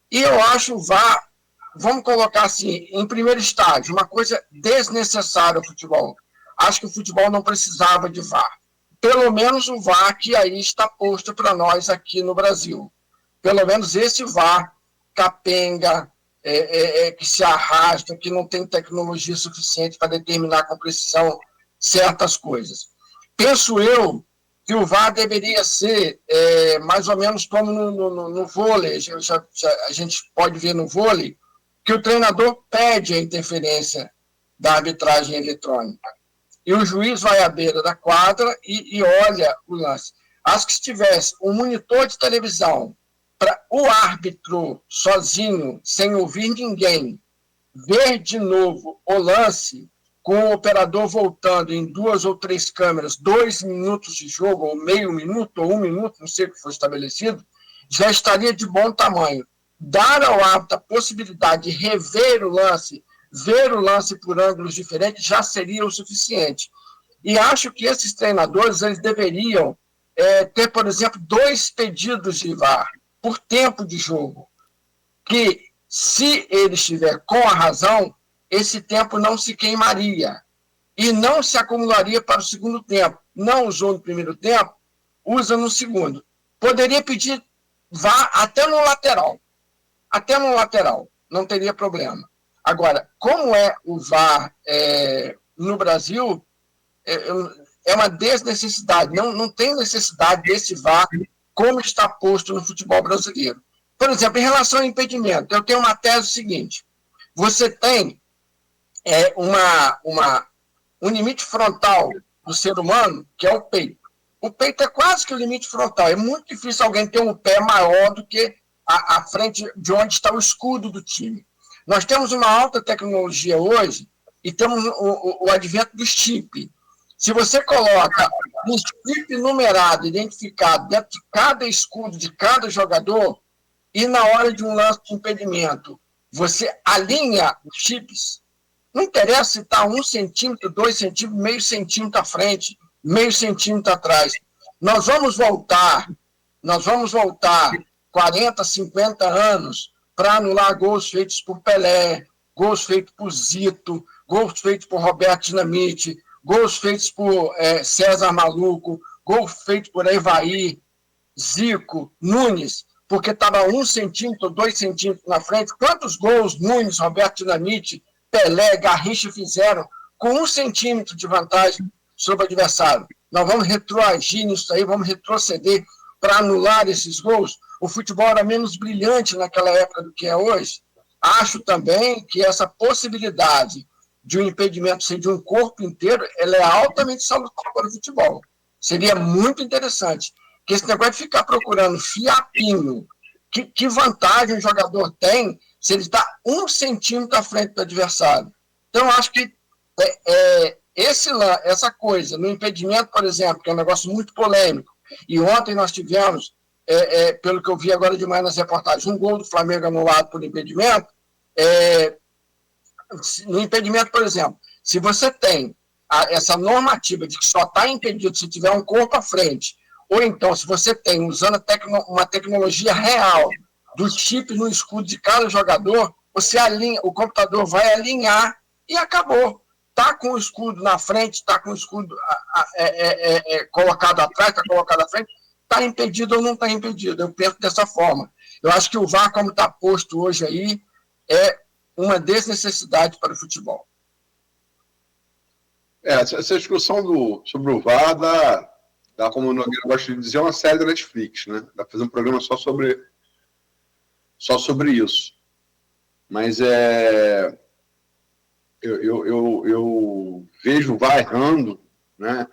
Speaker 11: E eu acho o VAR, vamos colocar assim, em primeiro estágio, uma coisa desnecessária ao futebol. Acho que o futebol não precisava de VAR. Pelo menos o VAR que aí está posto para nós aqui no Brasil. Pelo menos esse VAR capenga, que se arrasta, que não tem tecnologia suficiente para determinar com precisão certas coisas. Penso eu que o VAR deveria ser mais ou menos como no vôlei. A gente pode ver no vôlei que o treinador pede a interferência da arbitragem eletrônica. E o juiz vai à beira da quadra e olha o lance. Acho que se tivesse um monitor de televisão para o árbitro sozinho, sem ouvir ninguém, ver de novo o lance, com o operador voltando em 2 ou 3 câmeras, 2 minutos de jogo, ou meio minuto, ou 1 minuto, não sei o que foi estabelecido, já estaria de bom tamanho. Dar ao árbitro a possibilidade de rever o lance, ver o lance por ângulos diferentes, já seria o suficiente. E acho que esses treinadores eles deveriam ter, por exemplo, 2 pedidos de VAR por tempo de jogo, que, se ele estiver com a razão, esse tempo não se queimaria e não se acumularia para o segundo tempo. Não usou no primeiro tempo, usa no segundo. Poderia pedir VAR até no lateral, não teria problema. Agora, como é o VAR no Brasil, é uma desnecessidade, não tem necessidade desse VAR como está posto no futebol brasileiro. Por exemplo, em relação ao impedimento, eu tenho uma tese seguinte: você tem um limite frontal do ser humano, que é o peito. O peito é quase que o limite frontal. É muito difícil alguém ter um pé maior do que a frente de onde está o escudo do time. Nós temos uma alta tecnologia hoje e temos o advento do chip. Se você coloca um chip numerado, identificado, dentro de cada escudo de cada jogador, e na hora de um lance de impedimento, você alinha os chips, não interessa se está 1 centímetro, 2 centímetros, meio centímetro à frente, meio centímetro atrás. Nós vamos voltar 40, 50 anos para anular gols feitos por Pelé, gols feitos por Zito, gols feitos por Roberto Dinamite, gols feitos por César Maluco, gols feitos por Evaí, Zico, Nunes, porque estava 1 centímetro, 2 centímetros na frente. Quantos gols Nunes, Roberto Dinamite, Pelé, Garrincha fizeram com 1 centímetro de vantagem sobre o adversário? Nós vamos retroagir nisso aí, vamos retroceder para anular esses gols. O futebol era menos brilhante naquela época do que é hoje. Acho também que essa possibilidade de um impedimento ser de um corpo inteiro, ela é altamente salutar para o futebol. Seria muito interessante. Que esse negócio de ficar procurando fiapinho, que vantagem o jogador tem se ele está 1 centímetro à frente do adversário. Então, acho que essa coisa, no impedimento, por exemplo, que é um negócio muito polêmico, e ontem nós tivemos, pelo que eu vi agora de manhã nas reportagens, um gol do Flamengo anulado por impedimento. No impedimento, por exemplo, se você tem essa normativa de que só está impedido se tiver um corpo à frente, ou então, se você tem, usando uma tecnologia real do chip no escudo de cada jogador, você alinha, o computador vai alinhar e acabou. Está com o escudo na frente, está com o escudo colocado atrás, está colocado à frente, está impedido ou não está impedido. Eu penso dessa forma. Eu acho que o VAR, como está posto hoje aí, é uma desnecessidade para o futebol.
Speaker 12: Essa discussão sobre o VAR dá, como o Nogueira gosta de dizer, uma série da Netflix, né? Dá para fazer um programa só sobre isso. Mas eu vejo o VAR errando, né?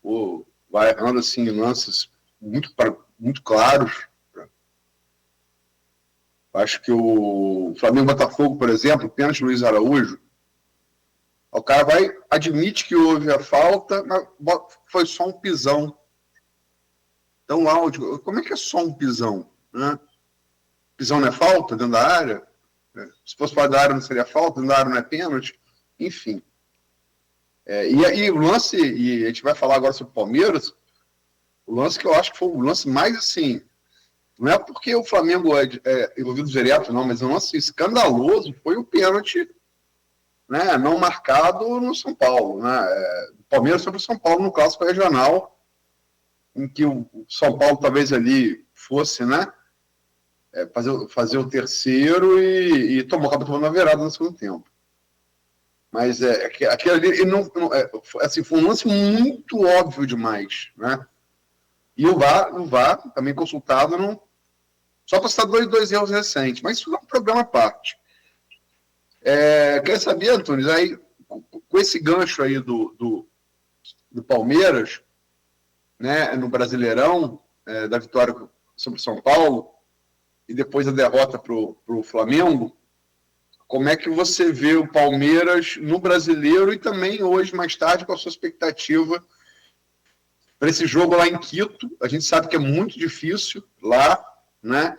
Speaker 12: O VAR errando assim, em lances muito claros. Acho que o Flamengo-Botafogo, por exemplo, o pênalti Luiz Araújo, o cara admite que houve a falta, mas foi só um pisão. Então, áudio, como é que é só um pisão? Né? pisão não é falta dentro da área, se fosse fora da área não seria falta, dentro da área não é pênalti, enfim. E aí o lance, e a gente vai falar agora sobre o Palmeiras, o lance que eu acho que foi o lance mais assim, não é porque o Flamengo é envolvido direto, não, mas um lance escandaloso foi o pênalti, né, não marcado no São Paulo, né, o Palmeiras sobre o São Paulo no clássico regional, em que o São Paulo talvez ali fosse, né, fazer o terceiro e acabou tomando a virada no segundo tempo. Mas aquele ali assim, foi um lance muito óbvio demais, né? E o VAR também consultado, só para citar dois erros recentes, mas isso é um problema à parte. Quer saber, Antunes, aí, com esse gancho aí do Palmeiras, né, no Brasileirão, da vitória sobre o São Paulo, e depois a derrota para o Flamengo, como é que você vê o Palmeiras no Brasileiro e também hoje, mais tarde, com a sua expectativa para esse jogo lá em Quito? A gente sabe que é muito difícil lá, né?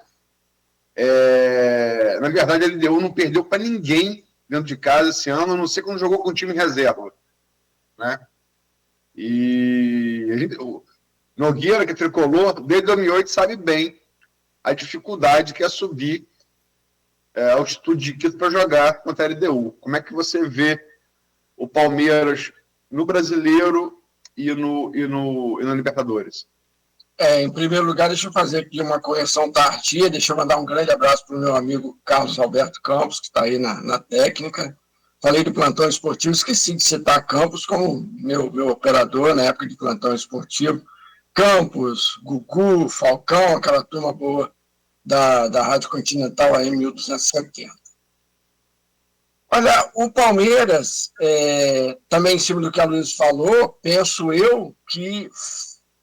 Speaker 12: Na verdade, a LDU não perdeu para ninguém dentro de casa esse ano, a não ser quando jogou com o time em reserva, né? E o Nogueira, que é tricolor, desde 2008, sabe bem a dificuldade que é subir ao altitude de Quito para jogar contra a LDU. Como é que você vê o Palmeiras no Brasileiro e no Libertadores?
Speaker 11: Em primeiro lugar, deixa eu fazer aqui uma correção tardia, deixa eu mandar um grande abraço para o meu amigo Carlos Alberto Campos, que está aí na técnica. Falei do plantão esportivo, esqueci de citar Campos como meu operador na época de plantão esportivo. Campos, Gugu, Falcão, aquela turma boa da Rádio Continental AM 1270. Olha, o Palmeiras, também em cima do que a Luiz falou, penso eu que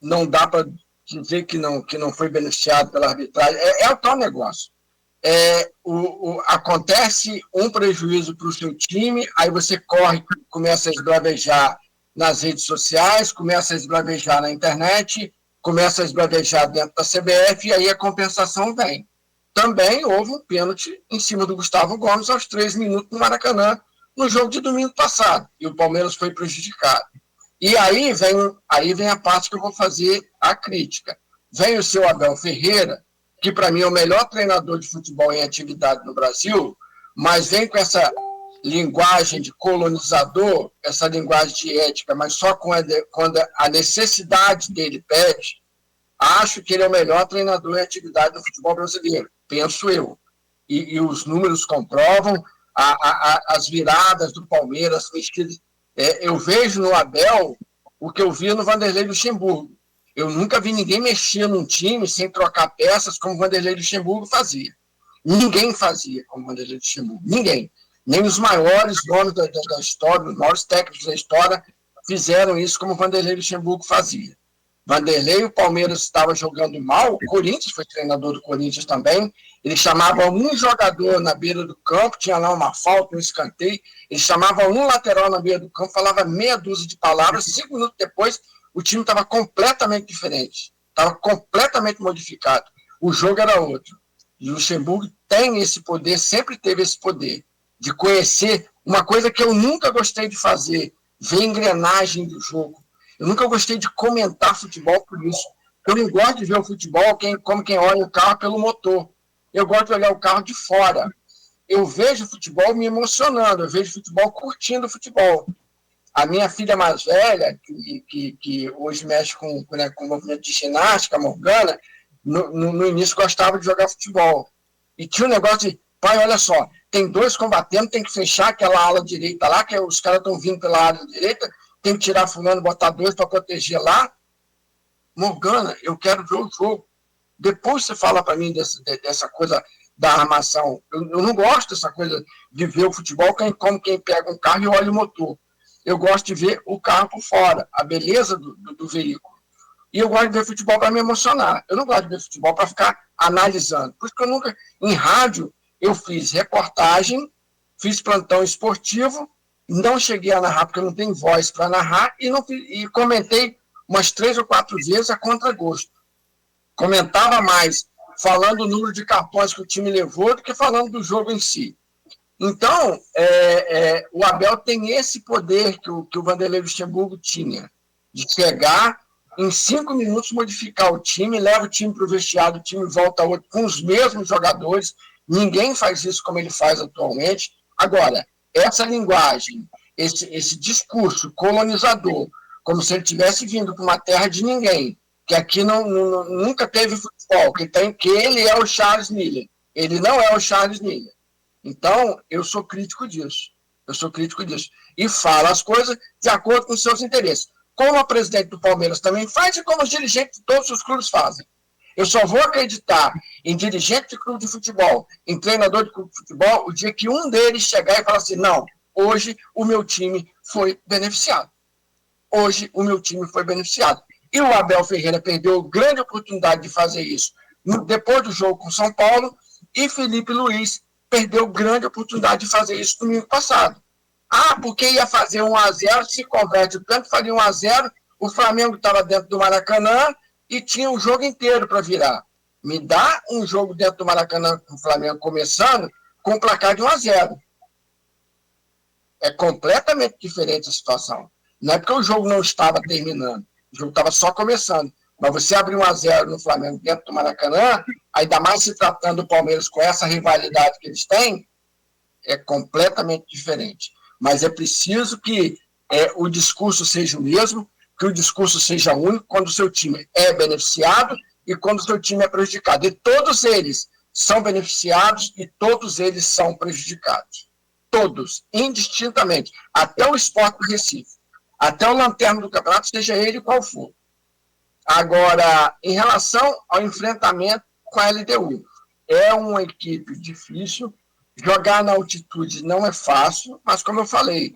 Speaker 11: não dá para dizer que não foi beneficiado pela arbitragem. É o tal negócio. Acontece um prejuízo para o seu time, aí você começa a esbravejar nas redes sociais, começa a esbravejar na internet, começa a esbravejar dentro da CBF, e aí a compensação vem. Também houve um pênalti em cima do Gustavo Gomes aos 3 minutos no Maracanã, no jogo de domingo passado, e o Palmeiras foi prejudicado. E aí vem a parte que eu vou fazer a crítica. Vem o seu Abel Ferreira, que para mim é o melhor treinador de futebol em atividade no Brasil, mas vem com essa linguagem de colonizador, essa linguagem de ética, mas só quando a necessidade dele pede. Acho que ele é o melhor treinador em atividade no futebol brasileiro, penso eu. E os números comprovam as viradas do Palmeiras mexidas. Eu vejo no Abel o que eu via no Vanderlei Luxemburgo. Eu nunca vi ninguém mexer num time sem trocar peças como o Vanderlei Luxemburgo fazia. Ninguém fazia como o Vanderlei Luxemburgo. Ninguém. Nem os maiores nomes da história, os maiores técnicos da história fizeram isso como o Vanderlei Luxemburgo fazia. Vanderlei, o Palmeiras estava jogando mal, o Corinthians foi treinador do Corinthians também, ele chamava um jogador na beira do campo, tinha lá uma falta, um escanteio, ele chamava um lateral na beira do campo, falava meia dúzia de palavras, 5 minutos depois o time estava completamente diferente, estava completamente modificado, o jogo era outro. E o Luxemburgo tem esse poder, sempre teve esse poder, de conhecer uma coisa que eu nunca gostei de fazer, ver a engrenagem do jogo. Eu nunca gostei de comentar futebol por isso. Eu não gosto de ver o futebol como quem olha o carro pelo motor. Eu gosto de olhar o carro de fora. Eu vejo futebol me emocionando, eu vejo futebol curtindo o futebol. A minha filha mais velha, que hoje mexe com o movimento de ginástica, a Morgana, no início gostava de jogar futebol. E tinha um negócio de, pai, olha só, tem 2 combatendo, tem que fechar aquela ala direita lá, que os caras estão vindo pela ala direita, tem que tirar fulano, botar 2 para proteger lá. Morgana, eu quero ver o jogo. Depois você fala para mim dessa coisa da armação. Eu não gosto dessa coisa de ver o futebol como quem pega um carro e olha o motor. Eu gosto de ver o carro por fora, a beleza do veículo. E eu gosto de ver futebol para me emocionar. Eu não gosto de ver futebol para ficar analisando. Por isso que eu nunca... Em rádio, eu fiz reportagem, fiz plantão esportivo, não cheguei a narrar porque eu não tenho voz para narrar e comentei umas 3 ou 4 vezes a contragosto. Comentava mais falando o número de cartões que o time levou do que falando do jogo em si. Então, o Abel tem esse poder que o Vanderlei Luxemburgo tinha, de chegar em 5 minutos, modificar o time, leva o time para o vestiário, o time volta a outro com os mesmos jogadores. Ninguém faz isso como ele faz atualmente. Agora, essa linguagem, esse discurso colonizador, como se ele tivesse vindo para uma terra de ninguém, que aqui nunca teve futebol, que ele é o Charles Miller. Ele não é o Charles Miller. Então, eu sou crítico disso. E falo as coisas de acordo com os seus interesses. Como a presidente do Palmeiras também faz e como os dirigentes de todos os clubes fazem. Eu só vou acreditar em dirigente de clube de futebol, em treinador de clube de futebol, o dia que um deles chegar e falar assim, não, hoje o meu time foi beneficiado. E o Abel Ferreira perdeu grande oportunidade de fazer isso depois do jogo com São Paulo, e Felipe Luiz perdeu grande oportunidade de fazer isso domingo passado. Porque ia fazer 1-0, se converte o pênalti, faria 1-0, o Flamengo estava dentro do Maracanã e tinha um jogo inteiro para virar. Me dá um jogo dentro do Maracanã com o Flamengo começando com um placar de 1-0. É completamente diferente a situação. Não é porque o jogo não estava terminando, o jogo estava só começando. Mas você abrir 1-0 no Flamengo dentro do Maracanã, ainda mais se tratando do Palmeiras com essa rivalidade que eles têm, é completamente diferente. Mas é preciso que o discurso seja o mesmo, que o discurso seja único quando o seu time é beneficiado e quando o seu time é prejudicado. E todos eles são beneficiados e todos eles são prejudicados. Todos, indistintamente. Até o Sport do Recife. Até o lanterna do campeonato, seja ele qual for. Agora, em relação ao enfrentamento com a LDU, é uma equipe difícil. Jogar na altitude não é fácil, mas como eu falei,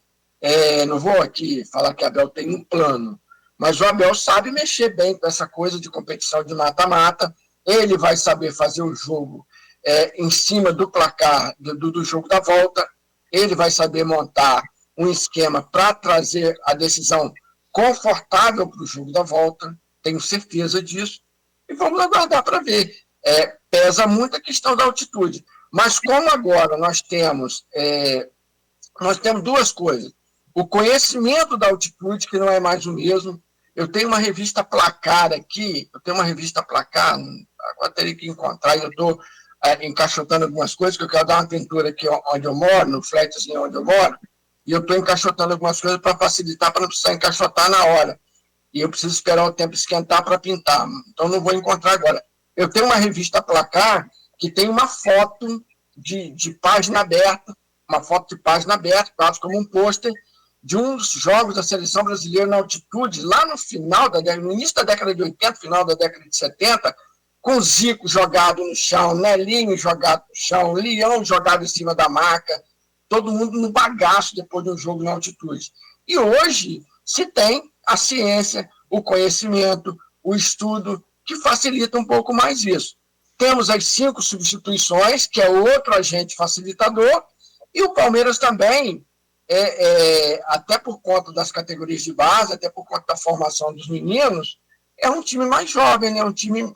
Speaker 11: não vou aqui falar que o Abel tem um plano, mas o Abel sabe mexer bem com essa coisa de competição de mata-mata. Ele vai saber fazer o jogo em cima do placar do jogo da volta. Ele vai saber montar um esquema para trazer a decisão confortável para o jogo da volta. Tenho certeza disso. E vamos aguardar para ver. Pesa muito a questão da altitude. Mas como agora nós temos duas coisas. O conhecimento da altitude, que não é mais o mesmo. Eu tenho uma revista Placar aqui, agora teria que encontrar, e eu estou encaixotando algumas coisas, que eu quero dar uma pintura aqui onde eu moro, no flatzinho onde eu moro, e eu estou encaixotando algumas coisas para facilitar, para não precisar encaixotar na hora. E eu preciso esperar o tempo esquentar para pintar, então não vou encontrar agora. Eu tenho uma revista Placar que tem uma foto de página aberta, quase como um pôster, de um dos jogos da seleção brasileira na altitude, lá no início da década de 80, final da década de 70, com Zico jogado no chão, Nelinho jogado no chão, Leão jogado em cima da maca, todo mundo no bagaço depois de um jogo na altitude. E hoje se tem a ciência, o conhecimento, o estudo, que facilita um pouco mais isso. Temos as 5 substituições, que é outro agente facilitador, e o Palmeiras também, até por conta das categorias de base, até por conta da formação dos meninos, é um time mais jovem, é um time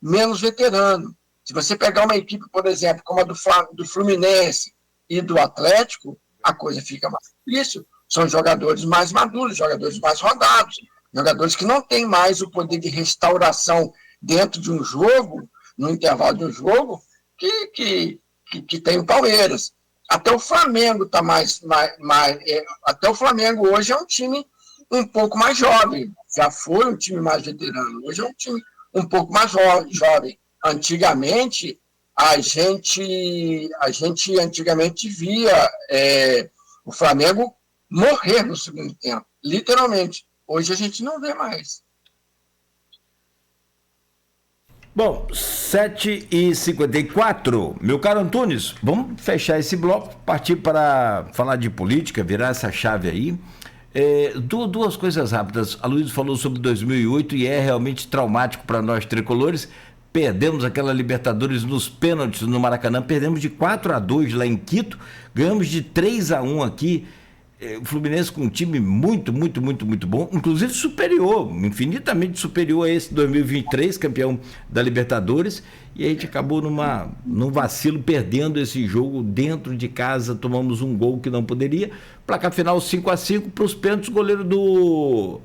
Speaker 11: menos veterano. Se você pegar uma equipe, por exemplo, como a do Fluminense e do Atlético, a coisa fica mais difícil. São jogadores mais maduros, jogadores mais rodados, jogadores que não têm mais o poder de restauração dentro de um jogo, no intervalo de um jogo, que tem o Palmeiras. Até o Flamengo está até o Flamengo hoje é um time um pouco mais jovem. Já foi um time mais veterano. Hoje é um time um pouco mais jovem. Antigamente, a gente antigamente via o Flamengo morrer no segundo tempo, literalmente. Hoje a gente não vê mais.
Speaker 10: Bom, 7h54. Meu caro Antunes, vamos fechar esse bloco, partir para falar de política, virar essa chave aí. Duas coisas rápidas. A Luísa falou sobre 2008 e é realmente traumático para nós tricolores. Perdemos aquela Libertadores nos pênaltis no Maracanã, perdemos de 4-2 lá em Quito, ganhamos de 3-1 aqui. o Fluminense com um time muito bom, inclusive superior, infinitamente superior a esse 2023, campeão da Libertadores, e a gente acabou num vacilo, perdendo esse jogo dentro de casa, tomamos um gol que não poderia, placar final 5-5 para os pênaltis, o goleiro do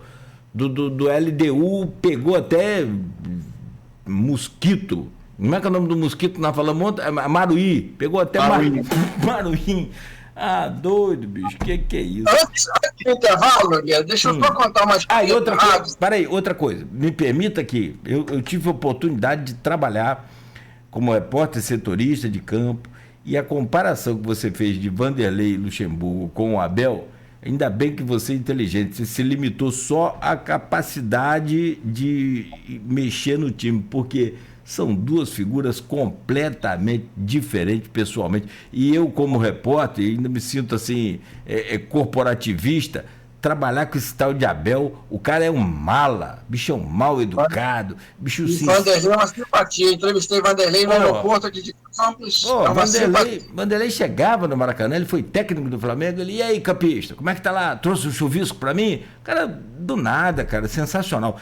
Speaker 10: LDU pegou até mosquito. Como é que é o nome do mosquito que nós falamos ontem? Maruí. Pegou até Maruí. Ah, doido, bicho. Que é isso?
Speaker 11: Antes do intervalo, deixa eu só contar umas coisas.
Speaker 10: E outra coisa. Peraí, outra coisa. Me permita que eu tive a oportunidade de trabalhar como repórter setorista de campo, e a comparação que você fez de Vanderlei Luxemburgo com o Abel, ainda bem que você é inteligente, você se limitou só à capacidade de mexer no time, porque são duas figuras completamente diferentes pessoalmente. E eu, como repórter, ainda me sinto assim, corporativista. Trabalhar com esse tal de Abel, o cara é um mala, bicho é um mal educado, bicho
Speaker 11: Vanderlei é uma simpatia. Entrevistei Vanderlei no aeroporto aqui de Campos.
Speaker 10: Vanderlei chegava no Maracanã, ele foi técnico do Flamengo, e aí, campista, como é que tá lá? Trouxe um chuvisco pra mim? Cara, do nada, cara, sensacional.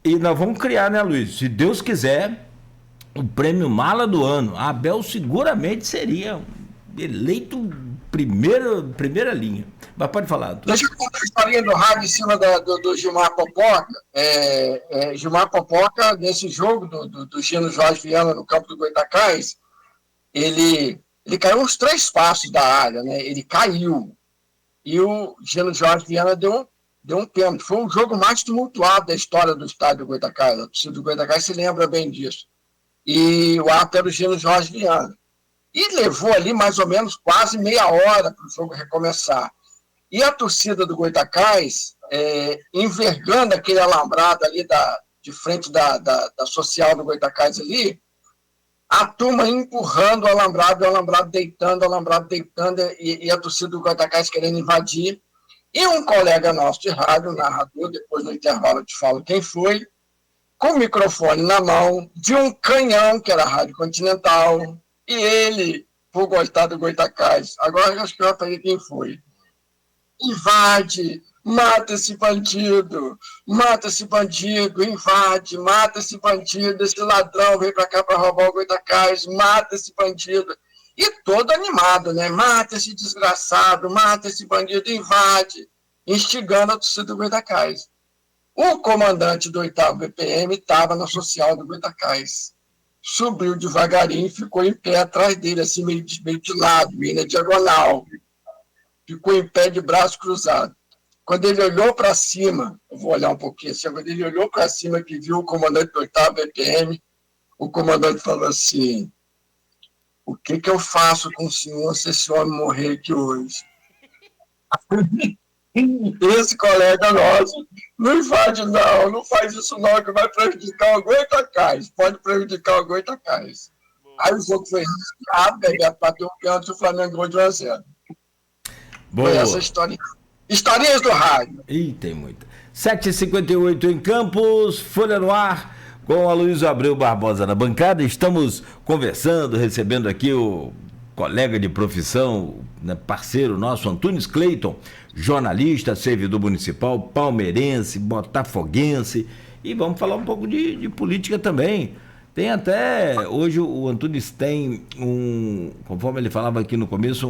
Speaker 10: E nós vamos criar, né, Luiz? Se Deus quiser, o prêmio Mala do Ano. A Abel seguramente seria eleito primeira linha. Mas pode falar.
Speaker 11: Deixa eu contar a historinha do rádio em cima do Gilmar Popoca. Gilmar Popoca, nesse jogo do Gino Jorge Viana no campo do Goitacás, ele caiu uns 3 passos da área, né? Ele caiu. E o Gino Jorge Viana deu um pênalti. Foi o jogo mais tumultuado da história do estádio do Goitacás. A torcida do Goitacás se lembra bem disso. E o árbitro era o Gino Jorge Viana. E levou ali mais ou menos quase meia hora para o jogo recomeçar. E a torcida do Goitacás, envergando aquele alambrado ali de frente da social do Goitacás ali, a turma empurrando o alambrado deitando, e a torcida do Goitacás querendo invadir. E um colega nosso de rádio, narrador, depois no intervalo eu te falo quem foi, com o microfone na mão, de um canhão, que era a Rádio Continental, e ele, por gostar do Goitacás, agora eu acho que eu já falei quem foi, invade, mata esse bandido, invade, mata esse bandido, esse ladrão veio para cá para roubar o Goitacás, mata esse bandido. E todo animado, né? Mata esse desgraçado, mata esse bandido, invade, instigando a torcida do Goitacás. O comandante do 8º BPM estava na social do Goitacás. Subiu devagarinho e ficou em pé atrás dele, assim, meio de lado, meio na diagonal. Ficou em pé de braço cruzado. Quando ele olhou para cima, eu vou olhar um pouquinho assim, quando ele olhou para cima que viu o comandante do 8º BPM, o comandante falou assim: o que eu faço com o senhor se esse homem morrer aqui hoje? Esse colega nosso, não invade não faz isso não, que vai prejudicar o Goitacás, pode prejudicar o Goitacás. Aí o jogo foi riscado, Bebeto bateu um pênalti e o Flamengo ganhou de 1-0.
Speaker 10: Boa.
Speaker 11: Foi essa história. Historinhas do rádio.
Speaker 10: Ih, tem muita. 7h58 em Campos, Folha no Ar, com a Aloysio Abreu Barbosa na bancada. Estamos conversando, recebendo aqui o colega de profissão, né, parceiro nosso, Antunes Cleiton, jornalista, servidor municipal, palmeirense, botafoguense, e vamos falar um pouco de política também. Tem até, hoje o Antunes tem conforme ele falava aqui no começo,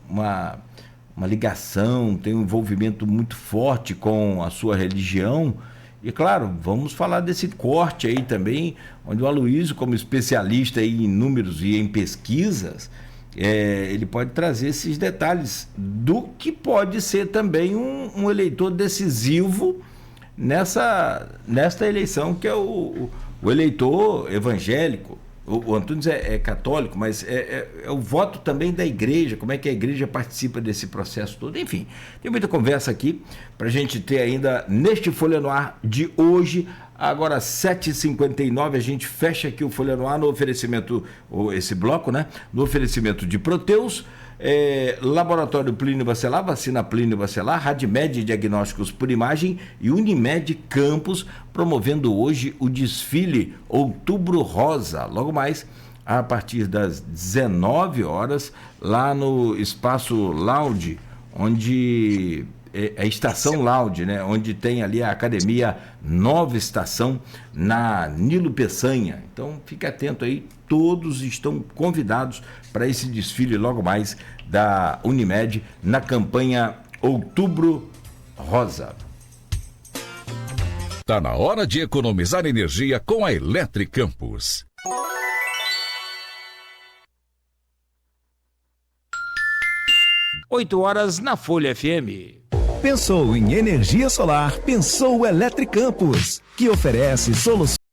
Speaker 10: uma ligação, tem um envolvimento muito forte com a sua religião. E claro, vamos falar desse corte aí também, onde o Aloysio, como especialista em números e em pesquisas, ele pode trazer esses detalhes do que pode ser também um eleitor decisivo nesta eleição, que é o eleitor evangélico. O Antunes é católico, mas é o voto também da igreja, como é que a igreja participa desse processo todo. Enfim, tem muita conversa aqui para a gente ter ainda neste Folha no Ar de hoje. Agora 7h59, a gente fecha aqui o Folha no Ar no oferecimento, esse bloco, né? No oferecimento de Proteus, Laboratório Plínio Bacelar, Vacina Plínio Bacelar, Radmed Diagnósticos por Imagem e Unimed Campos, promovendo hoje o desfile Outubro Rosa. Logo mais, a partir das 19 horas, lá no Espaço Lounge, onde é a Estação Lounge, né? Onde tem ali a academia Nova Estação, na Nilo Peçanha. Então fique atento aí, todos estão convidados para esse desfile logo mais da Unimed na campanha Outubro Rosa.
Speaker 9: Tá na hora de economizar energia com a Eletricampus.
Speaker 10: Oito horas na Folha FM.
Speaker 13: Pensou em energia solar? Pensou Eletricampus, que oferece soluções